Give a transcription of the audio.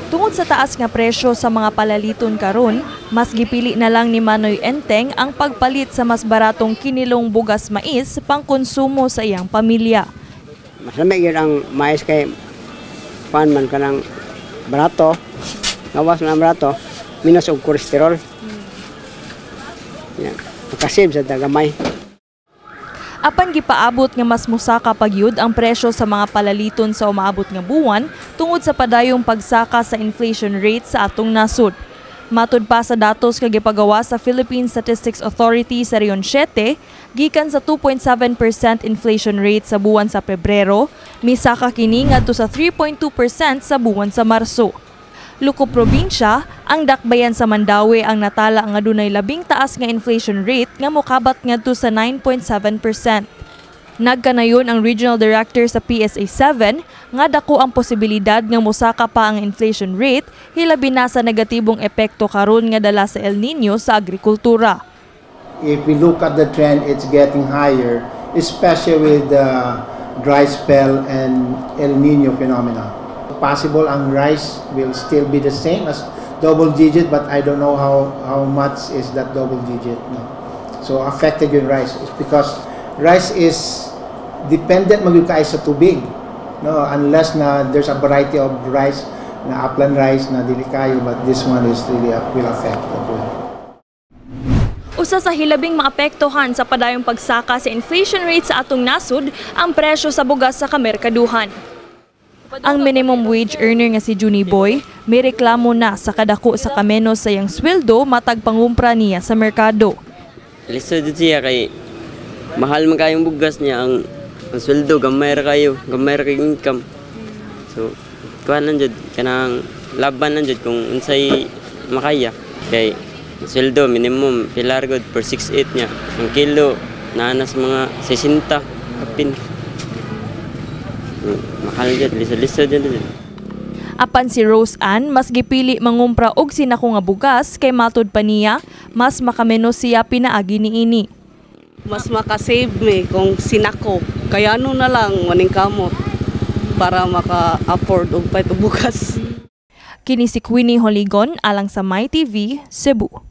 Tungod sa taas nga presyo sa mga palaliton karon, mas gipili na lang ni Manoy Enteng ang pagpalit sa mas baratong kinilong bugas mais pang konsumo sa iyang pamilya. Mas lamig yun ang mais kay pan man ka ng barato, gawas man ang barato, minus og kolesterol. Yan, makasib sa tagamay. Apan gipaabot nga mas musaka pagyud ang presyo sa mga palaliton sa umaabot nga buwan tungod sa padayong pagsaka sa inflation rate sa atong nasod. Matud pa sa datos nga gipagawa sa Philippine Statistics Authority sa Rehiyon 7, gikan sa 2.7% inflation rate sa buwan sa Pebrero, misaka kini ngadto sa 3.2% sa buwan sa Marso. Luko probinsya, ang dakbayan sa Mandaue ang natala nga dunay labing taas nga inflation rate nga mokabat ngadto sa 9.7%. Nagkanayon ang Regional Director sa PSA 7 nga dako ang posibilidad nga mosaka pa ang inflation rate hilabi na sa negatibong epekto karon nga dala sa El Nino sa agrikultura. If we look at the trend, it's getting higher, especially with the dry spell and El Nino phenomena. Possible ang rice will still be the same as double digit, but I don't know how much is that double digit. No. So affected yung rice is because rice is dependent magyukay sa tubig. No, unless na there's a variety of rice na upland rice na dili kayo, but this one is really will affect the food. Usa sa hilabing maapektuhan sa padayong pagsaka sa inflation rate sa atong nasod ang presyo sa bugas sa kamerkaduhan. Ang minimum wage earner nga si Juni Boy, may reklamo na sa kadako sa kamenos sa iyang sweldo matag pangumpra niya sa merkado. Lisod siya kay mahal man kayong bugas niya ang sweldo, gamay ra kayong income. So, kuha lang jud kanang laban lang jud kung unsay makaya. Kay sweldo minimum pilar god per 6.8 niya. Ang kilo naanas mga 60 apin. Mahal jud, lisod jud. Apan si Rose Ann mas gipili mangumpra og sinako nga bugas kay matud pa niya mas makamenos siya pinaagi niini. Mas makasave me kung sinako. Kaya ano na lang maning kamot para maka-afford og bugas. Kini si Queenie Holigon alang sa MyTV, Cebu.